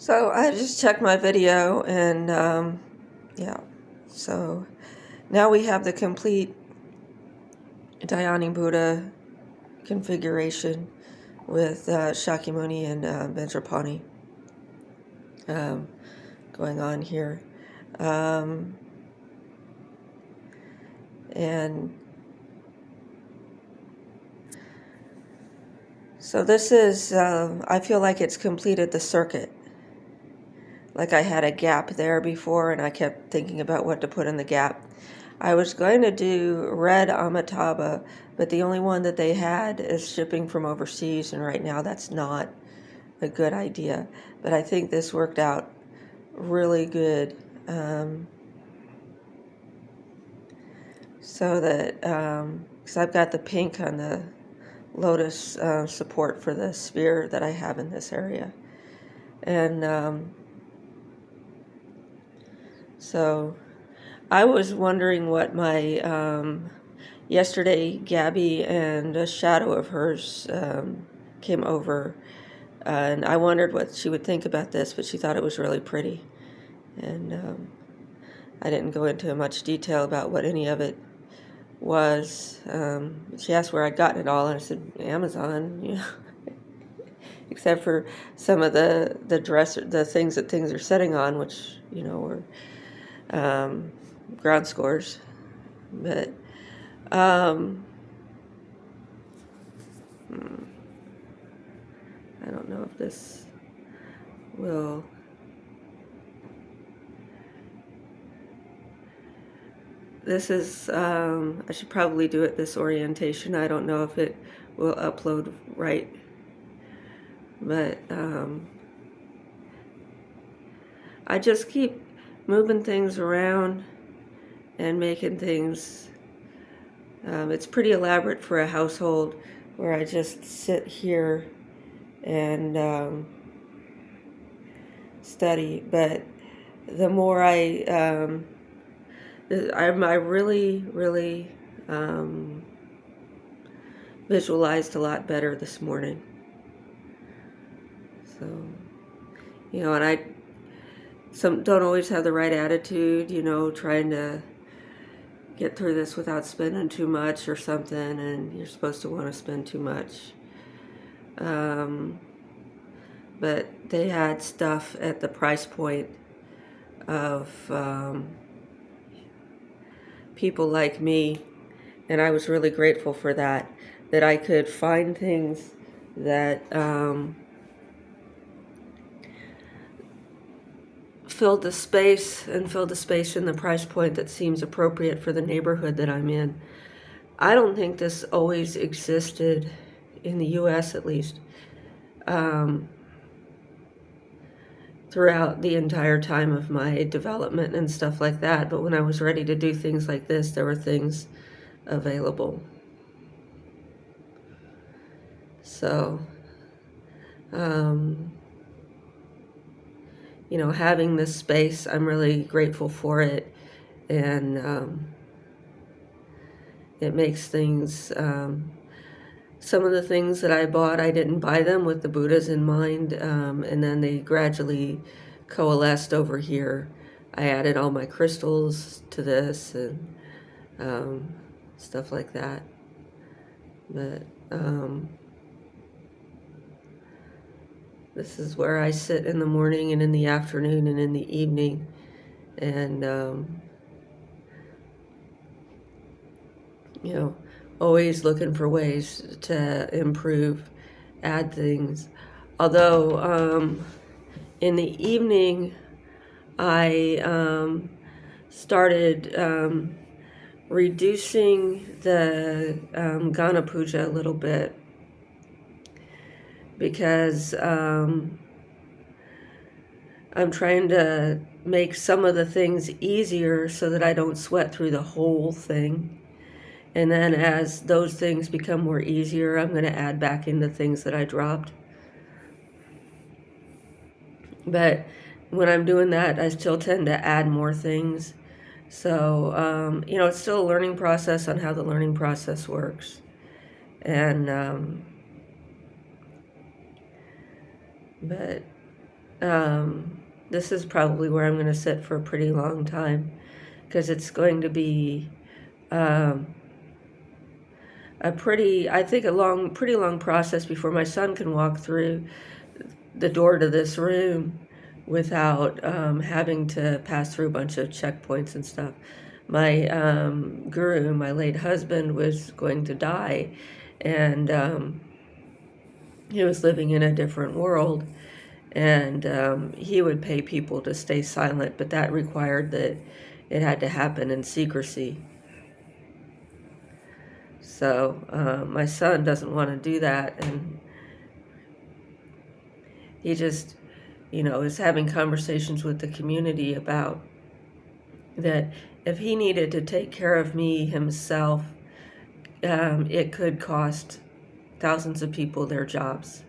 So I just checked my video and yeah, so now we have the complete Dhyani Buddha configuration with Shakyamuni and Vajrapani um, going on here. Um, and so this is, I feel like it's completed the circuit. Like I had a gap there before and I kept thinking about what to put in the gap. I was going to do red Amitabha, but the only one that they had is shipping from overseas, and right now that's not a good idea. But I think this worked out really good. So that, because I've got the pink on the lotus support for the sphere that I have in this area. And so I was wondering what my, yesterday Gabby and a shadow of hers came over, and I wondered what she would think about this, but she thought it was really pretty. And I didn't go into much detail about what any of it was. She asked where I'd gotten it all, and I said, Amazon, you know. Except for some of the dresser, the things that things are sitting on, which, you know, were ground scores. But I don't know if this will. This is, I should probably do it this orientation. I don't know if it will upload right. But I just keep moving things around and making things. It's pretty elaborate for a household where I just sit here and study. But the more I really visualized a lot better this morning. So, you know, and I don't always have the right attitude, you know, trying to get through this without spending too much or something, and you're supposed to want to spend too much. But they had stuff at the price point of people like me, and I was really grateful for that I could find things that filled the space in the price point that seems appropriate for the neighborhood that I'm in. I don't think this always existed in the U.S. at least throughout the entire time of my development and stuff like that. But when I was ready to do things like this, there were things available. So, you know, having this space, I'm really grateful for it. And it makes things, some of the things that I bought, I didn't buy them with the Buddhas in mind. And then they gradually coalesced over here. I added all my crystals to this and stuff like that. But this is where I sit in the morning and in the afternoon and in the evening, and you know, always looking for ways to improve, add things. Although in the evening I started reducing the Gana Puja a little bit, because I'm trying to make some of the things easier so that I don't sweat through the whole thing. And then as those things become more easier, I'm going to add back in the things that I dropped. But when I'm doing that, I still tend to add more things. So, you know, it's still a learning process on how the learning process works. And, but This is probably where I'm going to sit for a pretty long time, because it's going to be um, I think pretty long process before my son can walk through the door to this room without having to pass through a bunch of checkpoints and stuff. My guru, my late husband, was going to die, and he was living in a different world, and he would pay people to stay silent, but that required that it had to happen in secrecy. So my son doesn't want to do that, and he just, is having conversations with the community about that if he needed to take care of me himself, it could cost thousands of people their jobs.